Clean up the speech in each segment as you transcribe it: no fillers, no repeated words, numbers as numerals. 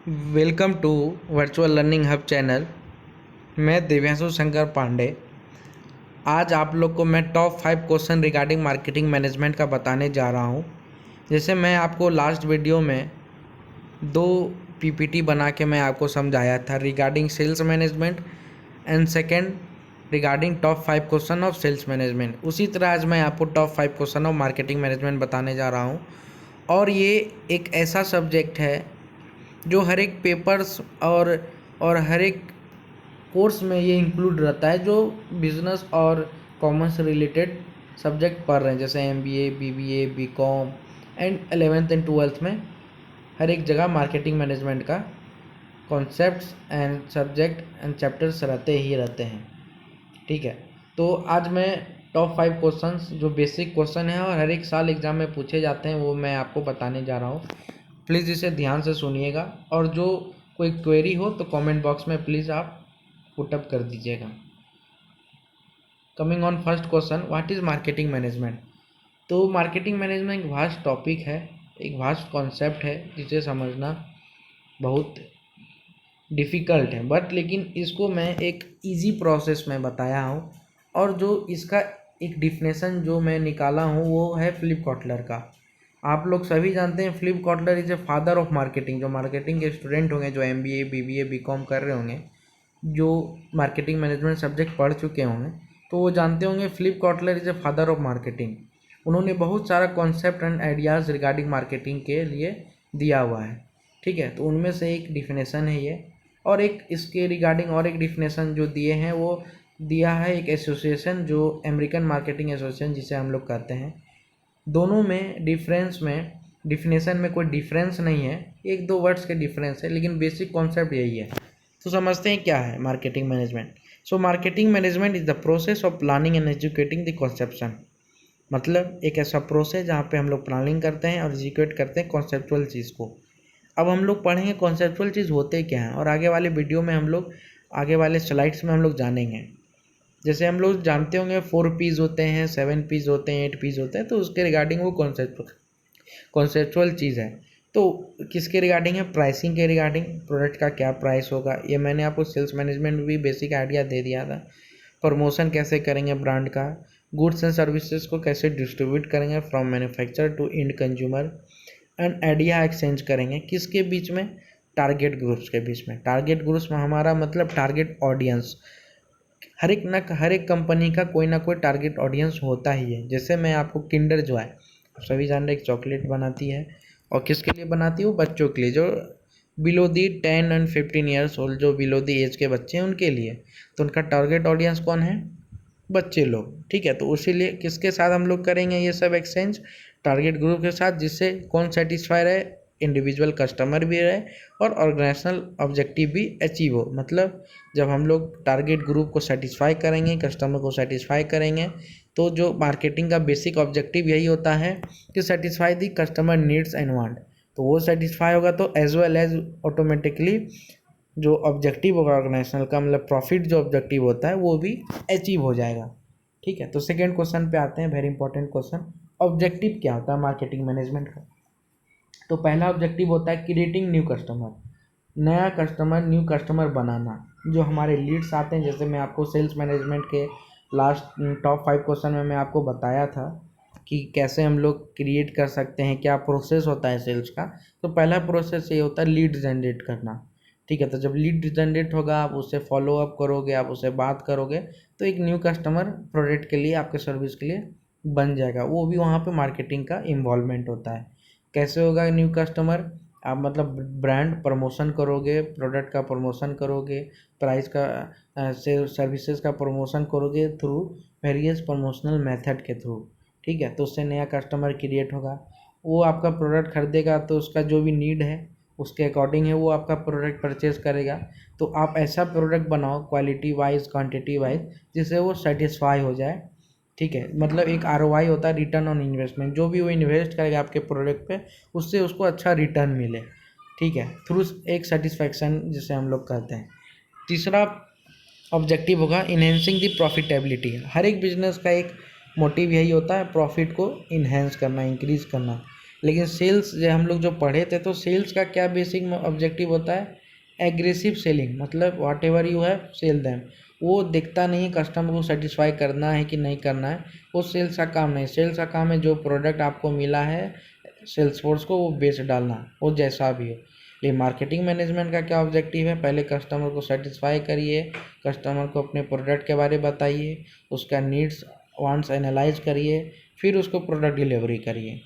Welcome to virtual learning hub channel. मैं दिव्यांशु शंकर पांडे। आज आप लोग को मैं top 5 question regarding marketing management का बताने जा रहा हूं। जैसे मैं आपको लास्ट वीडियो में 2 पीपीटी बना के मैं आपको समझाया था regarding sales management and second regarding top 5 question of sales management. उसी तरह आज मैं आपको top 5 question of marketing management बताने जा रहा हूँ। और ये एक ऐसा सब्जेक्ट है जो हर एक पेपर्स और हर एक कोर्स में ये इंक्लूड रहता है जो बिजनेस और कॉमर्स रिलेटेड सब्जेक्ट पढ़ रहे हैं, जैसे MBA, BBA, BCom and 11th and 12th में हर एक जगह मार्केटिंग मैनेजमेंट का concepts and subject and chapters रहते ही रहते हैं। ठीक है, तो आज मैं टॉप 5 क्वेश्चंस जो बेसिक क्वेश्चन है और हर एक साल एग्ज़ाम में पूछे जाते हैं वो मैं आपको बताने जा रहा हूँ। प्लीज़ इसे ध्यान से सुनिएगा और जो कोई क्वेरी हो तो कमेंट बॉक्स में प्लीज़ आप पुटअप कर दीजिएगा। Coming on first question, what is marketing management. तो मार्केटिंग मैनेजमेंट एक वास्ट टॉपिक है, एक वास्ट कॉन्सेप्ट है जिसे समझना बहुत डिफ़िकल्ट है, बट लेकिन इसको मैं एक इजी प्रोसेस में बताया हूँ। और जो इसका एक डिफिनेशन जो मैं निकाला हूँ वो है फिलिप कॉटलर का। आप लोग सभी जानते हैं Philip Kotler is a father of marketing. जो मार्केटिंग के स्टूडेंट होंगे, जो एमबीए, बीबीए, बीकॉम कर रहे होंगे, जो मार्केटिंग मैनेजमेंट सब्जेक्ट पढ़ चुके होंगे, तो वो जानते होंगे Philip Kotler is a father of marketing. उन्होंने बहुत सारा concept and ideas regarding marketing के लिए दिया हुआ है। ठीक है, तो उनमें से एक डिफिनेशन है ये। और एक इसके रिगार्डिंग और एक डिफिनेशन जो दिए हैं वो दिया है एक एसोसिएशन, जो अमेरिकन मार्केटिंग एसोसिएशन जिसे हम लोग कहते हैं। दोनों में डिफिनेशन में कोई डिफरेंस नहीं है, 1-2 वर्ड्स के डिफरेंस है, लेकिन बेसिक कॉन्सेप्ट यही है। तो समझते हैं क्या है marketing management. So marketing management is the process of planning and educating the conception. मतलब एक ऐसा प्रोसेस जहाँ पे हम लोग प्लानिंग करते हैं और एजुकेट करते हैं कॉन्सेप्चुअल चीज़ को। अब हम लोग पढ़ेंगे कॉन्सेप्चुअल चीज़ होते क्या हैं, और आगे वाले वीडियो में हम लोग आगे वाले स्लाइड्स में हम लोग जानेंगे। जैसे हम लोग जानते होंगे 4 पीस होते हैं, 7 पीस होते हैं, 8 पीस होते हैं, तो उसके रिगार्डिंग वो कॉन्सेप्चुअल चीज़ है। तो किसके रिगार्डिंग है? प्राइसिंग के रिगार्डिंग, प्रोडक्ट का क्या प्राइस होगा, ये मैंने आपको सेल्स मैनेजमेंट में भी बेसिक आइडिया दे दिया था। प्रमोशन कैसे करेंगे ब्रांड का, गुड्स एंड सर्विसेज को कैसे डिस्ट्रीब्यूट करेंगे from manufacturer to end consumer, and idea exchange करेंगे किसके बीच में? टारगेट ग्रुप्स के बीच में। टारगेट ग्रुप्स में हमारा मतलब टारगेट ऑडियंस। हर एक कंपनी का कोई ना कोई टारगेट ऑडियंस होता ही है। जैसे मैं आपको किंडर जॉय, आप सभी जान रहे, एक चॉकलेट बनाती है, और किसके लिए बनाती है? वो बच्चों के लिए, जो below the 10 and 15 years old, जो बिलो दी एज के बच्चे हैं उनके लिए। तो उनका टारगेट ऑडियंस कौन है? बच्चे लोग। ठीक है, तो उसी लिए किसके साथ हम लोग करेंगे ये सब एक्सचेंज? टारगेट ग्रुप के साथ, जिससे कौन सेटिस्फाई रहे? इंडिविजुअल कस्टमर भी रहे और ऑर्गेनाइजेशनल ऑब्जेक्टिव भी अचीव हो। मतलब जब हम लोग टारगेट ग्रुप को सेटिस्फाई करेंगे, कस्टमर को सेटिस्फाई करेंगे, तो जो मार्केटिंग का बेसिक ऑब्जेक्टिव यही होता है कि satisfy the customer needs and want. तो वो सेटिस्फाई होगा तो एज वेल एज ऑटोमेटिकली जो ऑब्जेक्टिव होगा ऑर्गेनाइजेशनल का, मतलब प्रॉफिट जो ऑब्जेक्टिव होता है वो भी अचीव हो जाएगा। ठीक है, तो सेकेंड क्वेश्चन पे आते हैं, वेरी इंपॉर्टेंट क्वेश्चन। ऑब्जेक्टिव क्या होता है मार्केटिंग मैनेजमेंट का? तो पहला ऑब्जेक्टिव होता है क्रिएटिंग न्यू कस्टमर, नया कस्टमर, न्यू कस्टमर बनाना। जो हमारे लीड्स आते हैं, जैसे मैं आपको सेल्स मैनेजमेंट के लास्ट टॉप 5 क्वेश्चन में मैं आपको बताया था कि कैसे हम लोग क्रिएट कर सकते हैं, क्या प्रोसेस होता है सेल्स का। तो पहला प्रोसेस ये होता है लीड जनरेट करना। ठीक है, तो जब लीड जनरेट होगा, आप उससे फॉलो अप करोगे, आप उससे बात करोगे, तो एक न्यू कस्टमर प्रोडक्ट के लिए, आपके सर्विस के लिए बन जाएगा। वो भी वहाँ पे मार्केटिंग का इन्वॉल्वमेंट होता है। कैसे होगा न्यू कस्टमर? आप मतलब ब्रांड प्रमोशन करोगे, प्रोडक्ट का प्रमोशन करोगे, प्राइस का से सर्विसेज का प्रमोशन करोगे थ्रू वेरियस प्रमोशनल मेथड के थ्रू। ठीक है, तो उससे नया कस्टमर क्रिएट होगा। वो आपका प्रोडक्ट खरीदेगा तो उसका जो भी नीड है उसके अकॉर्डिंग है वो आपका प्रोडक्ट परचेज करेगा। तो आप ऐसा प्रोडक्ट बनाओ क्वालिटी वाइज, क्वांटिटी वाइज, जिससे वो सेटिस्फाई हो जाए। ठीक है, मतलब एक आरओआई होता है, रिटर्न ऑन इन्वेस्टमेंट। जो भी वो इन्वेस्ट करेगा आपके प्रोडक्ट पे, उससे उसको अच्छा रिटर्न मिले। ठीक है, थ्रू एक सेटिस्फैक्शन जिसे हम लोग कहते हैं। तीसरा ऑब्जेक्टिव होगा इन्हेंसिंग दी प्रॉफिटेबिलिटी। हर एक बिजनेस का एक मोटिव यही होता है, प्रॉफिट को इन्हेंस करना, इंक्रीज करना। लेकिन सेल्स जो हम लोग जो पढ़े थे, तो सेल्स का क्या बेसिक ऑब्जेक्टिव होता है, एग्रेसिव सेलिंग, मतलब what ever you have sell them. वो दिखता नहीं है कस्टमर को सेटिस्फाई करना है कि नहीं करना है, वो सेल्स का काम नहीं। सेल्स का काम है जो प्रोडक्ट आपको मिला है सेल्स फोर्स को वो बेच डालना, वो जैसा भी हो। लेकिन मार्केटिंग मैनेजमेंट का क्या ऑब्जेक्टिव है, पहले कस्टमर को सेटिस्फाई करिए, कस्टमर को अपने प्रोडक्ट के बारे में बताइए, उसका नीड्स वांट्स एनालाइज करिए, फिर उसको प्रोडक्ट डिलीवरी करिए।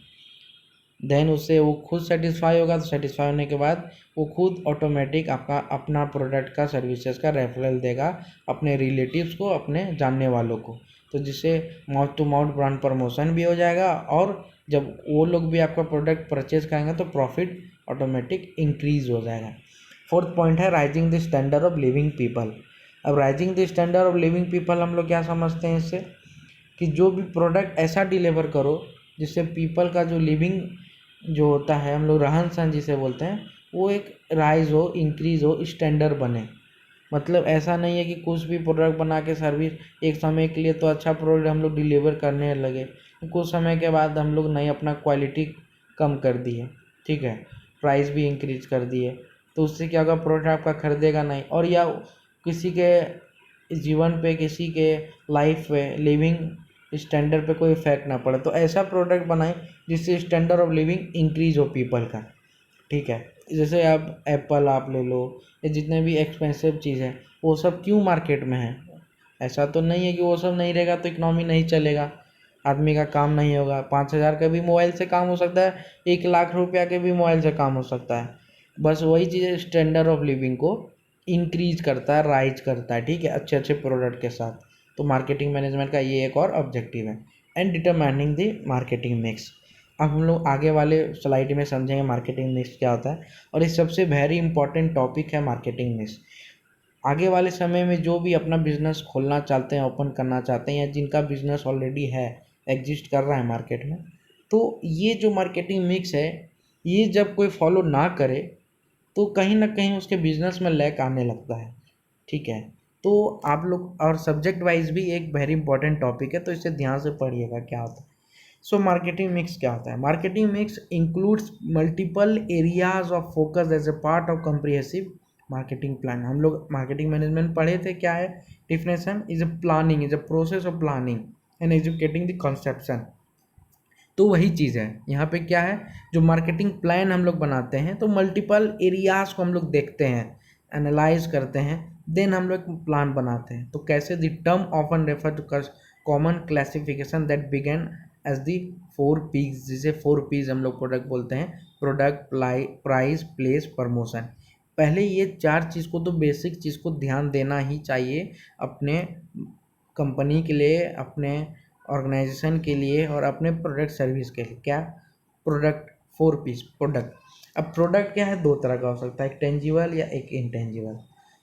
देन उससे वो खुद सेटिस्फाई होगा, तो सेटिस्फाई होने के बाद वो खुद ऑटोमेटिक आपका अपना प्रोडक्ट का सर्विसेज का रेफरल देगा अपने रिलेटिव्स को, अपने जानने वालों को, तो जिससे mouth to mouth brand promotion भी हो जाएगा, और जब वो लोग भी आपका प्रोडक्ट परचेज करेंगे तो प्रॉफिट ऑटोमेटिक इंक्रीज हो जाएगा। फोर्थ पॉइंट है rising the standard of living people. अब rising the standard of living people हम लोग क्या समझते हैं इससे, कि जो भी प्रोडक्ट ऐसा डिलीवर करो जिससे पीपल का जो लिविंग जो होता है, हम लोग रहन सहन जिसे बोलते हैं, वो एक राइज हो, इंक्रीज हो, स्टैंडर्ड बने। मतलब ऐसा नहीं है कि कुछ भी प्रोडक्ट बना के सर्विस एक समय के लिए तो अच्छा प्रोडक्ट हम लोग डिलीवर करने लगे, कुछ समय के बाद हम लोग नहीं अपना क्वालिटी कम कर दिए, ठीक है, प्राइस भी इंक्रीज कर दिए, तो उससे क्या होगा, प्रोडक्ट आपका खरीदेगा नहीं, और या किसी के जीवन पे, किसी के लाइफ पे, लिविंग स्टैंडर्ड पे कोई इफेक्ट ना पड़े। तो ऐसा प्रोडक्ट बनाएं जिससे स्टैंडर्ड ऑफ लिविंग इंक्रीज हो पीपल का, ठीक है। जैसे आप एप्पल आप ले लो, ये जितने भी एक्सपेंसिव चीज़ है वो सब क्यों मार्केट में है, ऐसा तो नहीं है कि वो सब नहीं रहेगा तो इकनॉमी नहीं चलेगा, आदमी का काम नहीं होगा। 5,000 का भी मोबाइल से काम हो सकता है, 1 लाख रुपया के भी मोबाइल से काम हो सकता है। बस वही चीज़ स्टैंडर्ड ऑफ लिविंग को इंक्रीज करता है, राइज करता है, ठीक है, अच्छे अच्छे प्रोडक्ट के साथ। तो मार्केटिंग मैनेजमेंट का ये एक और ऑब्जेक्टिव है। And determining the marketing mix. अब हम लोग आगे वाले स्लाइड में समझेंगे मार्केटिंग मिक्स क्या होता है, और ये सबसे वेरी इंपॉर्टेंट टॉपिक है मार्केटिंग मिक्स। आगे वाले समय में जो भी अपना बिजनेस खोलना चाहते हैं, ओपन करना चाहते हैं, या जिनका बिजनेस ऑलरेडी है, एग्जिस्ट कर रहा है मार्केट में, तो ये जो मार्केटिंग मिक्स है, ये जब कोई फॉलो ना करे तो कहीं ना कहीं उसके बिजनेस में लैक आने लगता है, ठीक है। तो आप लोग, और सब्जेक्ट वाइज भी एक वेरी इंपॉर्टेंट टॉपिक है, तो इसे ध्यान से पढ़िएगा क्या होता है। सो मार्केटिंग मिक्स क्या होता है, marketing mix includes multiple areas of focus as a part of comprehensive marketing plan. हम लोग मार्केटिंग मैनेजमेंट पढ़े थे, क्या है definition, is a planning, is a process of planning and educating the conception. तो वही चीज़ है यहाँ पे, क्या है, जो मार्केटिंग प्लान हम लोग बनाते हैं तो मल्टीपल एरियाज को हम लोग देखते हैं, एनालाइज करते हैं, देन हम लोग प्लान बनाते हैं। तो कैसे, the term often refer to common classification that begin as the 4 P's, जिसे 4 P's हम लोग प्रोडक्ट बोलते हैं, प्रोडक्ट, प्राइस, प्लेस, प्रमोशन। पहले ये 4 चीज़ को, तो बेसिक चीज़ को ध्यान देना ही चाहिए अपने कंपनी के लिए, अपने ऑर्गेनाइजेशन के लिए, और अपने प्रोडक्ट सर्विस के लिए। क्या प्रोडक्ट, 4 P's प्रोडक्ट। अब प्रोडक्ट क्या है, 2 तरह का हो सकता है, एक टेंजिबल या एक इनटेंजिबल।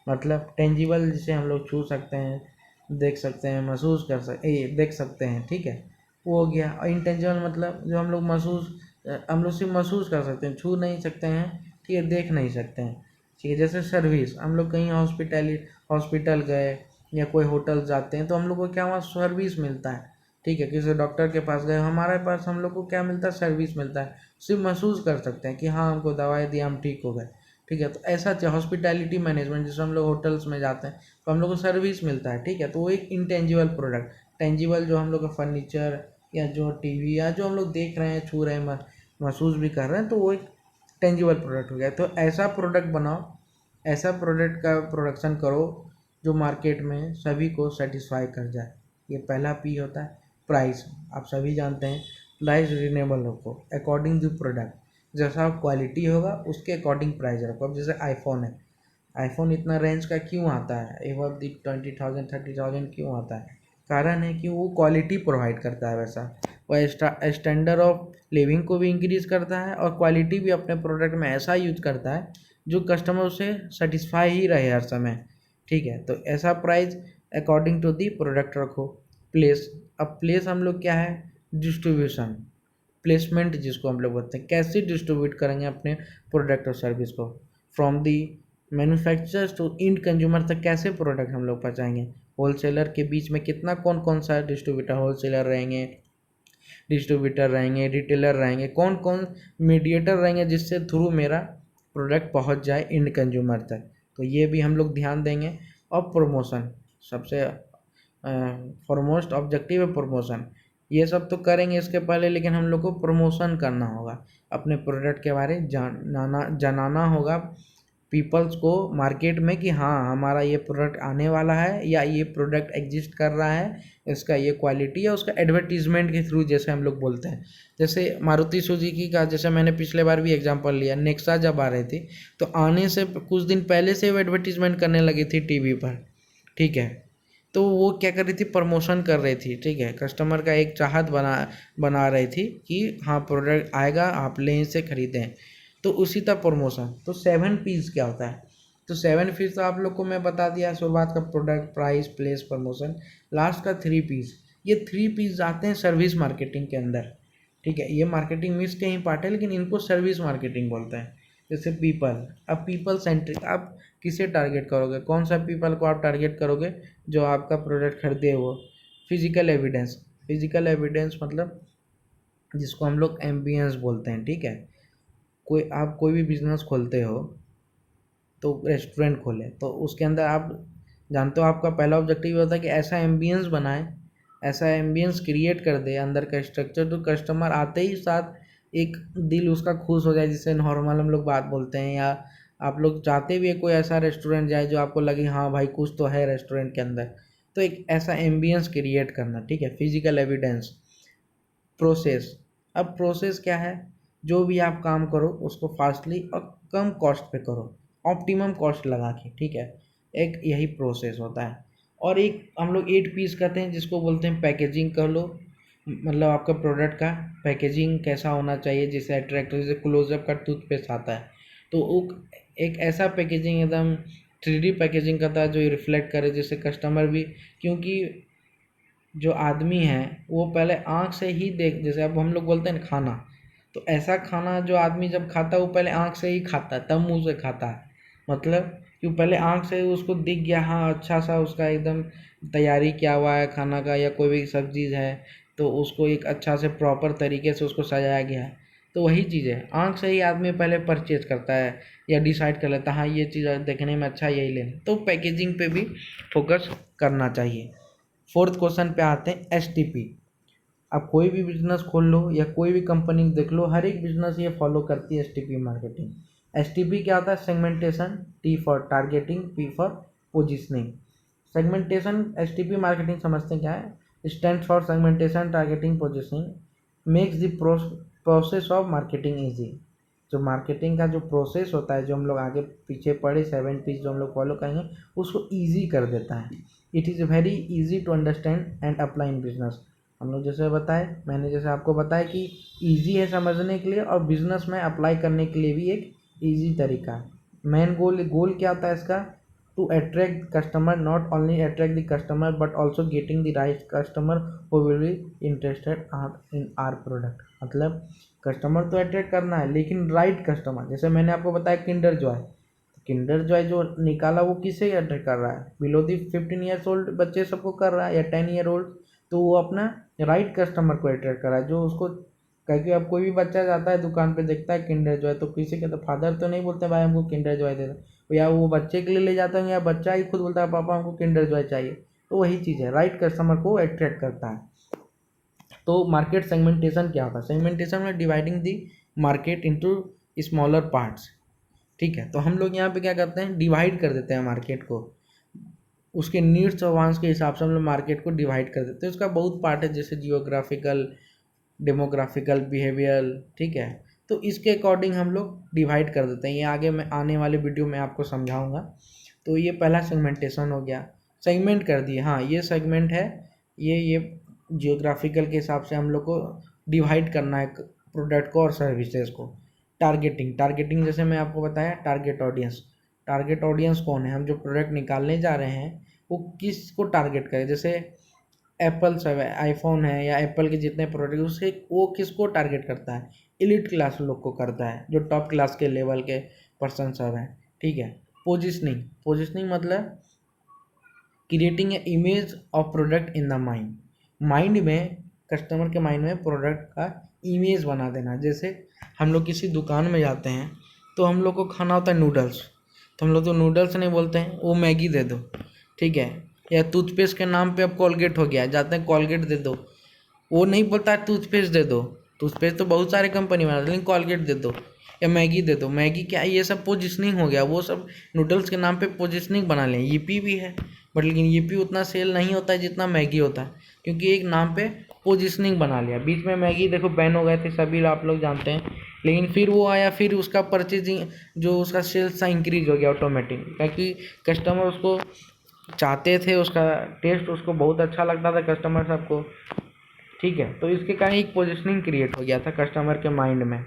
मतलब टेंजिबल जिसे हम लोग छू सकते हैं, देख सकते हैं, महसूस कर सकते, देख सकते हैं, ठीक है, वो हो गया। और इनटेंजिबल मतलब जो हम लोग हम लोग सिर्फ महसूस कर सकते हैं, छू नहीं सकते हैं, ठीक है, देख नहीं सकते हैं, ठीक है। जैसे सर्विस, हम लोग कहीं हॉस्पिटल गए या कोई होटल जाते हैं तो हम लोग को क्या वहाँ सर्विस मिलता है, ठीक है। किसी डॉक्टर के पास गए, हमारे पास हम लोग को क्या मिलता है, सर्विस मिलता है, सिर्फ महसूस कर सकते हैं कि हाँ हमको दवाई दी, हम ठीक हो गए, ठीक है। तो ऐसा हॉस्पिटैलिटी मैनेजमेंट, जिसमें हम लोग होटल्स में जाते हैं तो हम लोग को सर्विस मिलता है, ठीक है। तो वो एक इंटेंजिबल प्रोडक्ट। टेंजिबल जो हम लोग का फर्नीचर या जो टीवी या जो हम लोग देख रहे हैं, छू रहे हैं, महसूस भी कर रहे हैं, तो वो एक टेंजिबल प्रोडक्ट हो गया। तो ऐसा प्रोडक्ट बनाओ, ऐसा प्रोडक्ट का प्रोडक्शन करो जो मार्केट में सभी को सेटिस्फाई कर जाए। ये पहला पी होता है। प्राइस, आप सभी जानते हैं, प्राइस रिजनेबल रखो अकॉर्डिंग टू प्रोडक्ट, जैसा क्वालिटी होगा उसके अकॉर्डिंग प्राइस रखो। अब जैसे आईफोन है, आईफोन इतना रेंज का क्यों आता है, एबव दी 20,000 30,000 क्यों आता है, कारण है कि वो क्वालिटी प्रोवाइड करता है वैसा, वह स्टैंडर्ड ऑफ लिविंग को भी इंक्रीज करता है, और क्वालिटी भी अपने प्रोडक्ट में ऐसा यूज करता है जो कस्टमर उसे सेटिस्फाई ही रहे हर समय, ठीक है। तो ऐसा price according to the product रखो। प्लेस, अब प्लेस हम लोग क्या है, डिस्ट्रीब्यूशन, प्लेसमेंट जिसको हम लोग बोलते हैं, कैसे डिस्ट्रीब्यूट करेंगे अपने प्रोडक्ट और सर्विस को, from the manufacturers to end consumer तक कैसे प्रोडक्ट हम लोग पहुँचाएंगे, होलसेलर के बीच में कितना, कौन कौन सा डिस्ट्रीब्यूटर होलसेलर रहेंगे, डिस्ट्रीब्यूटर रहेंगे, रिटेलर रहेंगे, कौन कौन मीडिएटर रहेंगे जिससे थ्रू मेरा प्रोडक्ट पहुंच जाए एंड कंज्यूमर तक। तो ये भी हम लोग ध्यान देंगे। और प्रमोशन सबसे फॉरमोस्ट ऑब्जेक्टिव है प्रमोशन। ये सब तो करेंगे इसके पहले, लेकिन हम लोग को प्रमोशन करना होगा, अपने प्रोडक्ट के बारे जनाना होगा पीपल्स को मार्केट में कि हाँ हमारा ये प्रोडक्ट आने वाला है या ये प्रोडक्ट एग्जिस्ट कर रहा है, इसका ये क्वालिटी है। उसका एडवर्टीजमेंट के थ्रू, जैसे हम लोग बोलते हैं, जैसे मारुति सुजुकी का, जैसे मैंने पिछले बार भी एग्जांपल लिया, नेक्सा जब आ रही थी तो आने से कुछ दिन पहले से वो एडवर्टीजमेंट करने लगी थी टीवी पर, ठीक है। तो वो क्या कर रही थी, प्रमोशन कर रही थी, ठीक है, कस्टमर का एक चाहत बना रही थी कि हाँ प्रोडक्ट आएगा, आप लें से खरीदें। तो उसी तरह प्रमोशन। तो 7 P's क्या होता है, तो 7 P's तो आप लोग को मैं बता दिया, शुरुआत का product, price, place, promotion, last का 3 P's। ये 3 P's आते हैं सर्विस मार्केटिंग के अंदर, ठीक है। ये मार्केटिंग मिक्स के ही पार्ट है, लेकिन इनको सर्विस मार्केटिंग बोलते हैं। जैसे पीपल, अब पीपल सेंट्रिक, आप किसे टारगेट करोगे, कौन सा पीपल को आप टारगेट करोगे, जो आपका प्रोडक्ट खरीदे वो। फिजिकल एविडेंस, फिजिकल एविडेंस मतलब जिसको हम लोग एम्बियंस बोलते हैं, ठीक है। आप कोई भी बिजनेस खोलते हो, तो रेस्टोरेंट खोले तो उसके अंदर आप जानते हो आपका पहला ऑब्जेक्टिव होता है कि ऐसा एम्बियंस बनाए, ऐसा एम्बियंस क्रिएट कर दे अंदर का स्ट्रक्चर, तो कस्टमर आते ही साथ एक दिल उसका खुश हो जाए, जिससे नॉर्मल हम लोग बात बोलते हैं। या आप लोग चाहते भी है कोई ऐसा रेस्टोरेंट जाए जो आपको लगे हाँ भाई कुछ तो है रेस्टोरेंट के अंदर, तो एक ऐसा एम्बियंस क्रिएट करना, ठीक है। Physical evidence. प्रोसेस, अब प्रोसेस क्या है, जो भी आप काम करो उसको फास्टली और कम कॉस्ट पे करो, ऑप्टिमम कॉस्ट लगा के, ठीक है। एक यही प्रोसेस होता है। और एक हम लोग 8 P's कहते हैं, जिसको बोलते हैं पैकेजिंग कर लो, मतलब आपका प्रोडक्ट का पैकेजिंग कैसा होना चाहिए जिससे अट्रैक्टिव, जैसे क्लोजअप का टूथपेस्ट आता है तो वो एक ऐसा पैकेजिंग एकदम 3D पैकेजिंग करता है जो रिफ्लेक्ट करे, जिससे कस्टमर भी, क्योंकि जो आदमी है वो पहले आँख से ही देख, जैसे अब हम लोग बोलते हैं ना खाना, तो ऐसा खाना जो आदमी जब खाता है वो पहले आँख से ही खाता है तब मुंह से खाता है। मतलब क्यों, पहले आँख से ही उसको दिख गया हाँ अच्छा सा उसका एकदम तैयारी किया हुआ है खाना का, या कोई भी सब्जी है तो उसको एक अच्छा से प्रॉपर तरीके से उसको सजाया गया है। तो वही चीज़ है, आँख से ही आदमी पहले परचेज करता है या डिसाइड कर लेता है हाँ ये चीज़ देखने में अच्छा यही लेना। तो पैकेजिंग पे भी फोकस करना चाहिए। 4th क्वेश्चन पे आते हैं, STP। आप कोई भी बिजनेस खोल लो या कोई भी कंपनी देख लो, हर एक बिजनेस ये फॉलो करती है STP मार्केटिंग। STP क्या होता है, segmentation, T for targeting, P for positioning. Segmentation STP marketing समझते हैं क्या है, stand for segmentation, targeting, positioning, makes the process of marketing easy. जो मार्केटिंग का जो प्रोसेस होता है, जो हम लोग आगे पीछे पढ़े 7 P's जो हम लोग फॉलो करेंगे, उसको ईजी कर देता है। It is very easy to understand and apply in business. हम लोग जैसे बताए, मैंने जैसे आपको बताया कि इजी है समझने के लिए और बिजनेस में अप्लाई करने के लिए भी एक इजी तरीका है। मेन गोल क्या होता है इसका, to attract customer, not only attract the customer but also getting the right customer who will be interested in our product. मतलब कस्टमर तो अट्रैक्ट करना है, लेकिन राइट कस्टमर, जैसे मैंने आपको बताया किंडर जॉय, किंडर जॉय जो निकाला वो किसे अट्रैक्ट कर रहा है, बिलो दी 15 ईयर्स ओल्ड बच्चे सबको कर रहा है या 10 ईयर ओल्ड। तो वो अपना राइट कस्टमर को अट्रैक्ट कर रहा है, जो उसको कह के, अब कोई भी बच्चा जाता है दुकान पे देखता है किंडर जॉय, तो किसी के तो फादर तो नहीं बोलते भाई हमको किंडर जॉय दे दो, या वो बच्चे के लिए ले जाते हैं या बच्चा ही खुद बोलता है पापा हमको किंडर जॉय चाहिए। तो वही चीज़ है, राइट कस्टमर को अट्रैक्ट करता है। तो मार्केट सेगमेंटेशन क्या होता है, सेगमेंटेशन में डिवाइडिंग दी मार्केट इनटू स्मॉलर पार्ट्स, ठीक है। तो हम लोग यहाँ पे क्या करते हैं, डिवाइड कर देते हैं मार्केट को, उसके नीड्स और वांट्स के हिसाब से हम लोग मार्केट को डिवाइड कर देते हैं। उसका बहुत पार्ट है, जैसे जियोग्राफिकल, डेमोग्राफिकल, बिहेवियरल, ठीक है। तो इसके अकॉर्डिंग हम लोग डिवाइड कर देते हैं, ये आगे मैं आने वाले वीडियो में आपको समझाऊंगा। तो ये पहला सेगमेंटेशन हो गया, सेगमेंट कर दिए, हाँ ये सेगमेंट है, ये जियोग्राफिकल के हिसाब से हम लोग को डिवाइड करना है प्रोडक्ट को और सर्विसेज को। टारगेटिंग, टारगेटिंग जैसे मैं आपको बताया, टारगेट ऑडियंस, टारगेट ऑडियंस कौन है, हम जो प्रोडक्ट निकालने जा रहे हैं वो किस को टारगेट करें। जैसे एप्पल सब है, आईफोन है या एप्पल के जितने प्रोडक्ट उससे वो किसको टारगेट करता है, एलिट क्लास लोग को करता है, जो टॉप क्लास के लेवल के पर्सन सब हैं, ठीक है। पोजिशनिंग, पोजिशनिंग मतलब creating a image of product in the mind, mind में कस्टमर के माइंड में प्रोडक्ट का इमेज बना देना। जैसे हम लोग किसी दुकान में जाते हैं तो हम लोग को खाना होता है नूडल्स, तो हम लोग तो नूडल्स नहीं बोलते हैं, वो मैगी दे दो, ठीक है। या टूथपेस्ट के नाम पे अब कोलगेट हो गया, जाते हैं कोलगेट दे दो, वो नहीं बोलता है टूथपेस्ट दे दो, टूथपेस्ट तो बहुत सारे कंपनी बना लेकिन कोलगेट दे दो या मैगी दे दो। मैगी क्या, ये सब पोजिशनिंग हो गया, वो सब नूडल्स के नाम पे पोजिशनिंग बना लें। यीपी भी है बट लेकिन यीपी उतना सेल नहीं होता है जितना मैगी होता है, क्योंकि एक नाम पे पोजिशनिंग बना लिया। बीच में मैगी देखो बैन हो गए थे, सभी आप लोग जानते हैं, लेकिन फिर वो आया, फिर उसका परचेजिंग जो उसका सेल्स था इंक्रीज हो गया ऑटोमेटिक, क्योंकि कस्टमर उसको चाहते थे, उसका टेस्ट उसको बहुत अच्छा लगता था कस्टमर सबको, ठीक है। तो इसके कारण एक पोजिशनिंग क्रिएट हो गया था कस्टमर के माइंड में।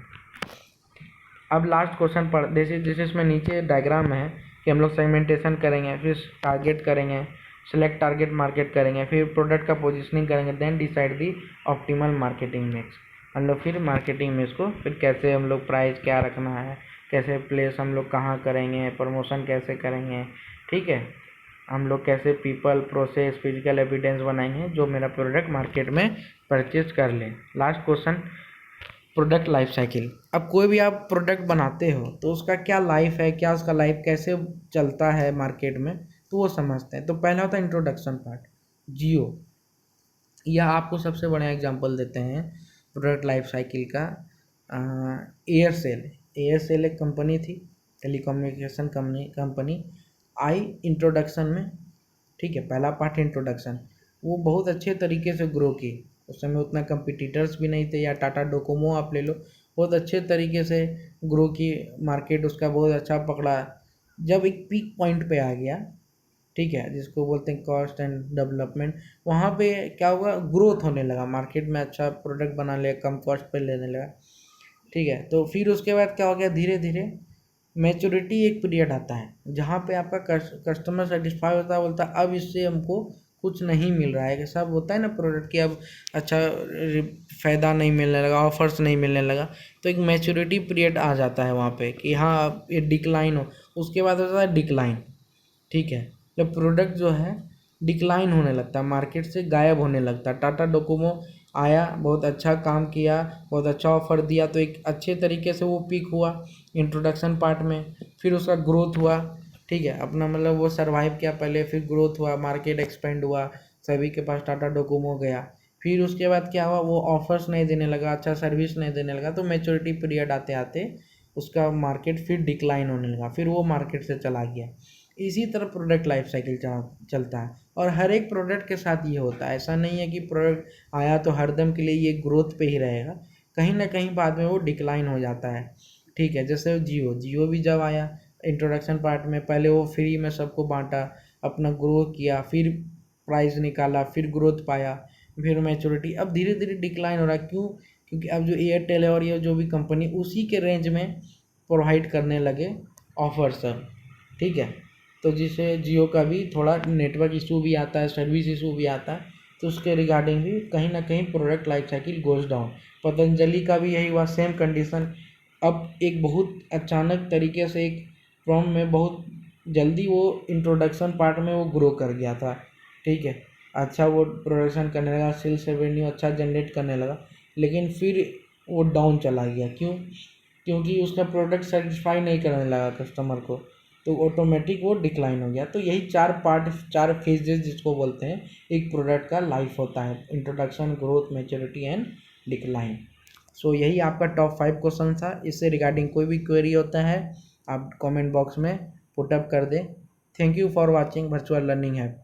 अब लास्ट क्वेश्चन पढ़, जैसे इसमें नीचे डायग्राम है कि हम लोग सेगमेंटेशन करेंगे, फिर टारगेट करेंगे, सेलेक्ट टारगेट मार्केट करेंगे, फिर प्रोडक्ट का पोजीशनिंग करेंगे, देन डिसाइड दी ऑप्टिमल मार्केटिंग मिक्स। हम लोग फिर मार्केटिंग मिक्स को फिर कैसे हम लोग प्राइस क्या रखना है, कैसे प्लेस हम लोग कहाँ करेंगे, प्रमोशन कैसे करेंगे, ठीक है। हम लोग कैसे पीपल, प्रोसेस, फिजिकल एविडेंस बनाएंगे जो मेरा प्रोडक्ट मार्केट में परचेज कर ले। Last question, product life cycle. अब कोई भी आप प्रोडक्ट बनाते हो तो उसका क्या लाइफ है, क्या उसका लाइफ कैसे चलता है मार्केट में, तो वो समझते हैं। तो पहला होता है इंट्रोडक्शन पार्ट। जियो, यह आपको सबसे बड़ा एग्जांपल देते हैं प्रोडक्ट लाइफ साइकिल का। एयरसेल एक कंपनी थी, टेलीकम्युनिकेशन कंपनी आई इंट्रोडक्शन में, ठीक है। पहला पार्ट इंट्रोडक्शन, वो बहुत अच्छे तरीके से ग्रो की। उस समय उतना कंपिटिटर्स भी नहीं थे, या टाटा डोकोमो आप ले लो, बहुत अच्छे तरीके से ग्रो की, मार्केट उसका बहुत अच्छा पकड़ा। जब एक पीक पॉइंट पे आ गया, ठीक है, जिसको बोलते हैं कॉस्ट एंड डेवलपमेंट, वहाँ पे क्या हुआ, ग्रोथ होने लगा मार्केट में, अच्छा प्रोडक्ट बना लिया, कम कॉस्ट पे लेने लगा, ठीक है। तो फिर उसके बाद क्या हो गया, धीरे धीरे मैच्योरिटी एक पीरियड आता है जहाँ पे आपका कस्टमर सेटिस्फाई होता है, बोलता है अब इससे हमको कुछ नहीं मिल रहा है, कि सब होता है ना प्रोडक्ट की, अब अच्छा फ़ायदा नहीं मिलने लगा, ऑफर्स नहीं मिलने लगा, तो एक मैच्योरिटी पीरियड आ जाता है वहाँ पे कि हाँ अब ये डिक्लाइन हो। उसके बाद होता है डिक्लाइन, ठीक है, जब प्रोडक्ट जो है डिक्लाइन होने लगता है, मार्केट से गायब होने लगता है। टाटा डोकोमो आया, बहुत अच्छा काम किया, बहुत अच्छा ऑफर दिया, तो एक अच्छे तरीके से वो पिक हुआ इंट्रोडक्शन पार्ट में। फिर उसका ग्रोथ हुआ, ठीक है, अपना मतलब वो सरवाइव किया पहले, फिर ग्रोथ हुआ, मार्केट एक्सपेंड हुआ, सभी के पास टाटा डोकोमो गया। फिर उसके बाद क्या हुआ, वो ऑफर्स नहीं देने लगा, अच्छा सर्विस नहीं देने लगा, तो मैच्योरिटी पीरियड आते आते उसका मार्केट फिर डिक्लाइन होने लगा, फिर वो मार्केट से चला गया। इसी तरह प्रोडक्ट लाइफ साइकिल चलता है, और हर एक प्रोडक्ट के साथ ये होता है। ऐसा नहीं है कि प्रोडक्ट आया तो हरदम के लिए ये ग्रोथ पे ही रहेगा, कहीं ना कहीं बाद में वो डिक्लाइन हो जाता है, ठीक है। जैसे जियो भी जब आया इंट्रोडक्शन पार्ट में, पहले वो फ्री में सबको बांटा, अपना ग्रो किया, फिर प्राइस निकाला, फिर ग्रोथ पाया, फिर मैच्योरिटी, अब धीरे धीरे डिक्लाइन हो रहा है। क्यों? क्योंकि अब जो एयरटेल है और ये जो भी कंपनी उसी के रेंज में प्रोवाइड करने लगे ऑफर सब, ठीक है। तो जिससे जियो का भी थोड़ा नेटवर्क इशू भी आता है, सर्विस इशू भी आता है, तो उसके रिगार्डिंग भी कहीं ना कहीं product life cycle goes down. Patanjali का भी यही हुआ, सेम कंडीशन। अब एक बहुत अचानक तरीके से एक फॉर्म में बहुत जल्दी वो इंट्रोडक्शन पार्ट में वो ग्रो कर गया था, ठीक है, अच्छा वो प्रोडक्शन करने लगा, सेल्स रेवेन्यू अच्छा जनरेट करने लगा, लेकिन फिर वो डाउन चला गया। क्यों? क्योंकि उसका प्रोडक्ट सेटिस्फाई नहीं करने लगा कस्टमर को, तो ऑटोमेटिक वो डिक्लाइन हो गया। तो यही चार पार्ट, चार फेजेस जिसको बोलते हैं एक प्रोडक्ट का लाइफ होता है, introduction, growth, maturity and decline. So यही आपका टॉप 5 क्वेश्चन था। इससे रिगार्डिंग कोई भी क्वेरी होता है आप कमेंट बॉक्स में पुटअप कर दें। Thank you for watching virtual learning app.